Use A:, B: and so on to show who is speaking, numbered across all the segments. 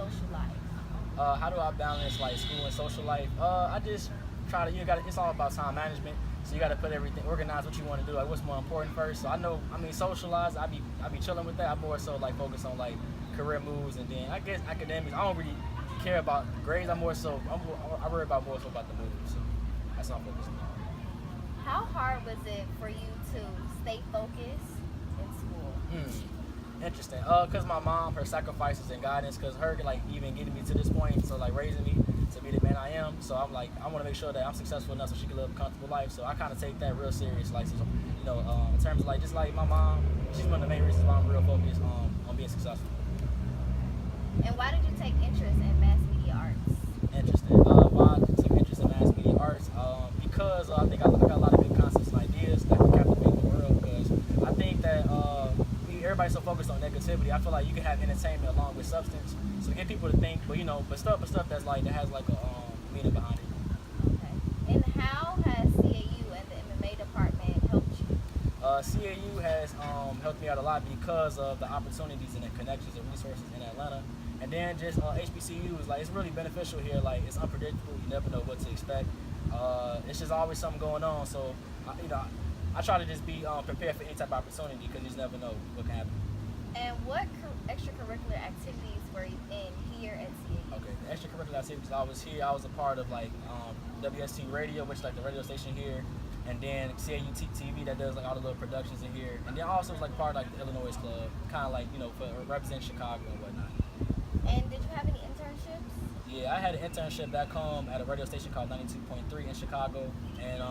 A: social life?
B: How do I balance like school and social life? I just try to. You got. It's all about time management. So you got to put everything, organize what you want to do. Like what's more important first. So I know. I mean, socialize. I be chilling with that. I more so like focus on like career moves, and then I guess academics. I don't really care about grades. I worry about more so about the moves. So that's what I'm focused on.
A: How hard was it for you to stay focused in school?
B: Interesting. Cause my mom, her sacrifices and guidance, cause her like even getting me to this point, so like raising me to be the man I am. So I'm like, I want to make sure that I'm successful enough so she can live a comfortable life. So I kind of take that real serious. Like, so, in terms of like just like my mom, she's one of the main reasons why I'm real focused on being successful.
A: And why did you take interest in mass media arts?
B: Interesting. Why I took interest in mass media arts? Because I think I got a lot of good concepts and ideas that can captivate the world. Because I think that everybody's so focused on negativity. I feel like you can have entertainment along with substance, so to get people to think, but stuff that's like that has like a meaning behind it.
A: Okay. And how has CAU and the MMA department helped you?
B: CAU has helped me out a lot because of the opportunities and the connections and resources in Atlanta. And then just HBCU is like it's really beneficial here. Like it's unpredictable. You never know what to expect. It's just always something going on. So I try to just be prepared for any type of opportunity because you just never know what can happen.
A: And what extracurricular activities were you in here at CAU?
B: Okay, the extracurricular activities I was here. I was a part of like WST Radio, which is like the radio station here, and then CAU TV that does like all the little productions in here, and then also was like part of like the Illinois Club, kind of like for represent Chicago and whatnot.
A: And did you have any internships?
B: Yeah, I had an internship back home at a radio station called 92.3 in Chicago, and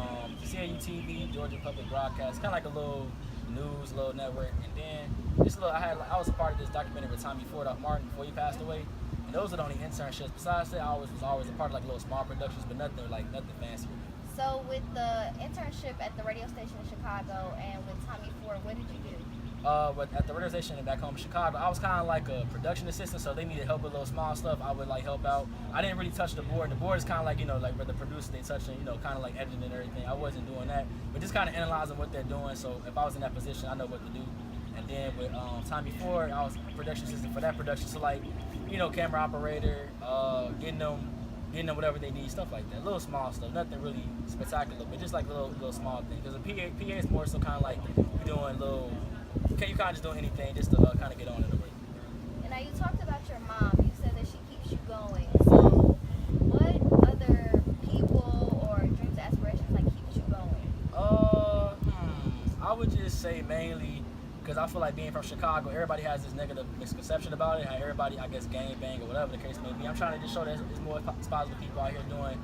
B: CAU TV, Georgia Public Broadcast, kind of like a little news, little network. And then I was a part of this documentary with Tommy Ford off Martin before he passed away. And those are the only internships. Besides that, I was always a part of like little small productions, but nothing fancy.
A: So with the internship at the radio station in Chicago and with Tommy Ford, what did you do?
B: But at the radio station back home in Chicago, I was kind of like a production assistant, so they needed help with little small stuff. I would like help out. I didn't really touch the board. The board is kind of like like where the producers they touching, kind of like editing and everything. I wasn't doing that, but just kind of analyzing what they're doing. So if I was in that position, I know what to do. And then with Tommy Ford, I was a production assistant for that production. So like, camera operator, getting them whatever they need, stuff like that. Little small stuff, nothing really spectacular, but just like little small things. Because a PA is more so kind of like you're doing little. Okay, you can't just do anything just to kind of get on in a way.
A: And now you talked about your mom. You said that she keeps you going. So what other people or dreams, aspirations like keeps you going?
B: I would just say mainly because I feel like being from Chicago, everybody has this negative misconception about it. How everybody, I guess, gang bang or whatever the case may be. I'm trying to just show that there's more positive people out here doing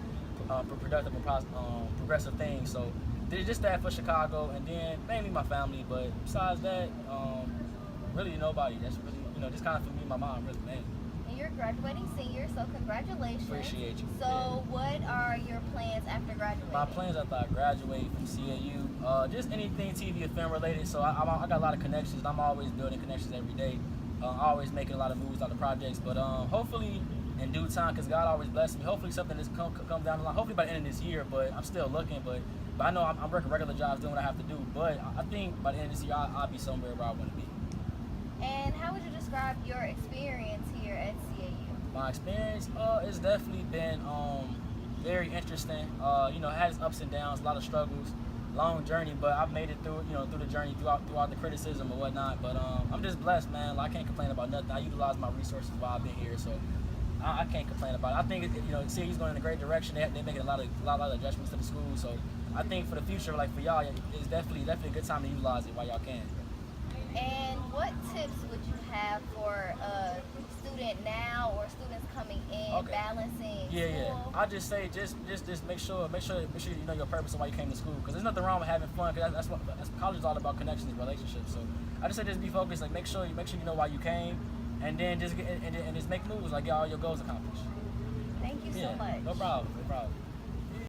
B: productive and progressive things. So just that for Chicago, and then mainly my family. But besides that, really nobody. That's really just kind of for me and my mom, really, mainly.
A: And you're graduating senior, so congratulations.
B: Appreciate you.
A: So what are your plans after graduating?
B: My plans after I graduate from CAU, just anything TV or film related. So I got a lot of connections. And I'm always building connections every day. Always making a lot of moves on the projects. But hopefully in due time, because God always blesses me. Hopefully something that's come down the line. Hopefully by the end of this year. But I'm still looking. But I know I'm working regular jobs, doing what I have to do. But I think by the end of this year, I'll be somewhere where I want to be.
A: And how would you describe your experience here at CAU?
B: My experience, it's definitely been very interesting. It had its ups and downs, a lot of struggles, long journey, but I've made it through, through the journey, throughout the criticism and whatnot. But I'm just blessed, man. Like, I can't complain about nothing. I utilize my resources while I've been here, so I can't complain about it. I think CAU's going in a great direction. They're making a lot of adjustments to the school, so I think for the future, like for y'all, it's definitely a good time to utilize it while y'all can.
A: And what tips would you have for a student now or students coming in balancing school?
B: I just say just make sure you know your purpose and why you came to school. Because there's nothing wrong with having fun. Because that's what college is all about: connections and relationships. So I just say just be focused. Like make sure you know why you came, and then just just make moves. Like get all your goals accomplished.
A: Thank you so much.
B: No problem.